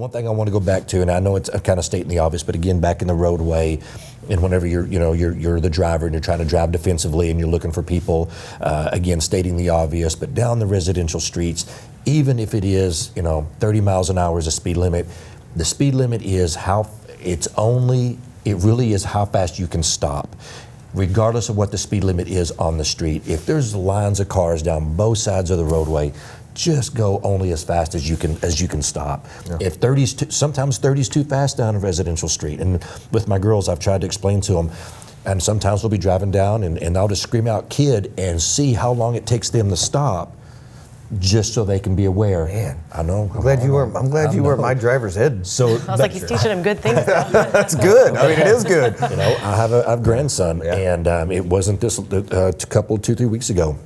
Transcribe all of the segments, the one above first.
One thing I want to go back to, and I know it's kind of stating the obvious, but again, back in the roadway, and whenever you're the driver and you're trying to drive defensively and you're looking for people, again, stating the obvious, but down the residential streets, even if it is 30 miles an hour is a speed limit, the speed limit is it really is how fast you can stop, regardless of what the speed limit is on the street. If there's lines of cars down both sides of the roadway, just go only as fast as you can stop. Yeah. If sometimes 30's too fast down a residential street. And with my girls, I've tried to explain to them, and sometimes we'll be driving down and I'll just scream out kid and see how long it takes them to stop, just so they can be aware. Man, I know. I'm glad you were my driver's ed. So I was like, he's teaching them good things. That's good. I mean, it is good. I have a grandson, and it wasn't this a couple, 2-3 weeks ago.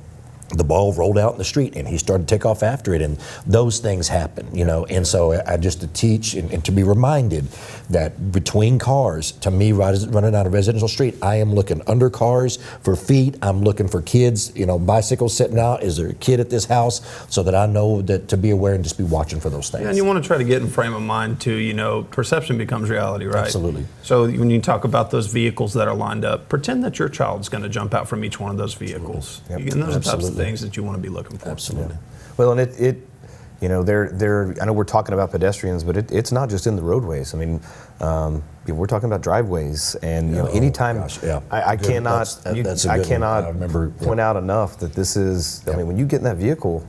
The ball rolled out in the street and he started to take off after it, and those things happen, and so I just to teach and to be reminded that between cars, to me, running down a residential street, I am looking under cars for feet, I'm looking for kids, bicycles sitting out, is there a kid at this house, so that I know that to be aware and just be watching for those things. Yeah, and you want to try to get in frame of mind too, perception becomes reality, right? Absolutely. So when you talk about those vehicles that are lined up, pretend that your child's going to jump out from each one of those vehicles. Yep. And those are the types of things that you want to be looking for. Absolutely. Yeah. Well, and it I know we're talking about pedestrians, but it's not just in the roadways. I mean, we're talking about driveways, and anytime I cannot point out enough that this is. I mean, when you get in that vehicle,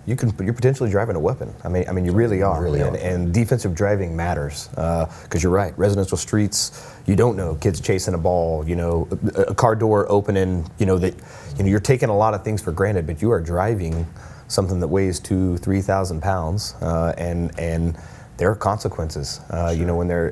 you're potentially driving a weapon. I mean, you really are. And defensive driving matters because you're right. Residential streets, you don't know kids chasing a ball. A car door opening. You're taking a lot of things for granted, but you are driving something that weighs 2,000-3,000 pounds, and there are consequences. When they're,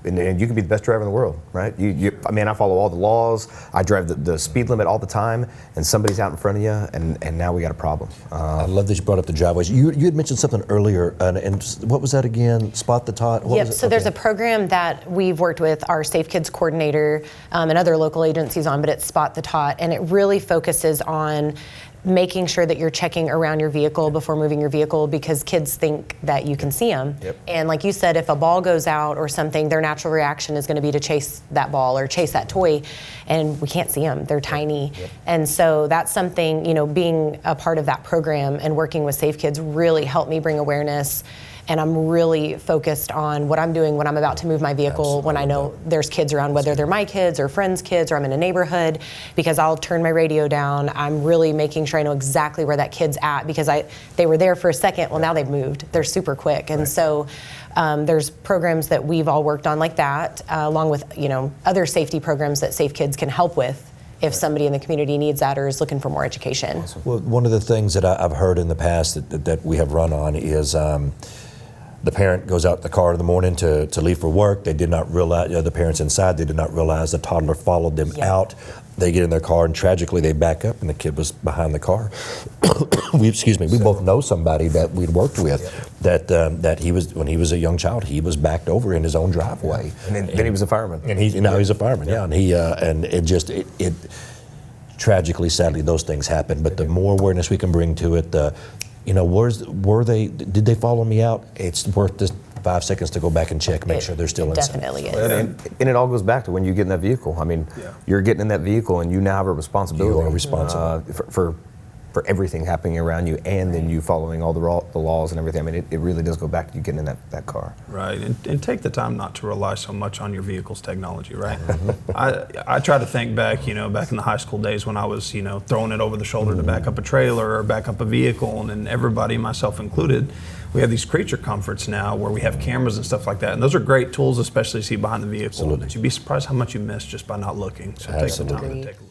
and you can be the best driver in the world, right? I follow all the laws. I drive the speed limit all the time, and somebody's out in front of you, and now we got a problem. I love that you brought up the driveways. You had mentioned something earlier, and what was that again? Spot the Tot? Yep. So there's a program that we've worked with our Safe Kids coordinator and other local agencies on, but it's Spot the Tot, and it really focuses on making sure that you're checking around your vehicle before moving your vehicle, because kids think that you can see them. Yep. And like you said, if a ball goes out or something, their natural reaction is going to be to chase that ball or chase that toy, and we can't see them. They're tiny. Yep. And so that's something, being a part of that program and working with Safe Kids really helped me bring awareness. And I'm really focused on what I'm doing when I'm about to move my vehicle. Absolutely. When I know there's kids around, whether they're my kids or friends' kids, or I'm in a neighborhood, because I'll turn my radio down. I'm really making sure I know exactly where that kid's at, because they were there for a second. Well, now they've moved. They're super quick. And so there's programs that we've all worked on like that, along with other safety programs that Safe Kids can help with if somebody in the community needs that or is looking for more education. Awesome. Well, one of the things that I've heard in the past that we have run on is the parent goes out the car in the morning to leave for work. They did not realize, the parents inside, they did not realize the toddler followed them out. They get in their car and tragically they back up and the kid was behind the car. We both know somebody that we'd worked with that he was, when he was a young child, he was backed over in his own driveway. And then he was a fireman. And now he's a fireman, and it tragically, sadly, those things happen. But the more awareness we can bring to it, did they follow me out? It's worth the 5 seconds to go back and check, make sure they're still inside. Definitely is. And it all goes back to when you get in that vehicle. I mean, you're getting in that vehicle and you now have a responsibility. You are responsible. For everything happening around you, and then you following all the laws and everything. I mean, it really does go back to you getting in that car. Right, and take the time not to rely so much on your vehicle's technology, right? I try to think back, back in the high school days when I was, throwing it over the shoulder to back up a trailer or back up a vehicle, and then everybody, myself included, we have these creature comforts now where we have cameras and stuff like that, and those are great tools, especially to see behind the vehicle. Absolutely. But you'd be surprised how much you miss just by not looking. So take the time to take a look.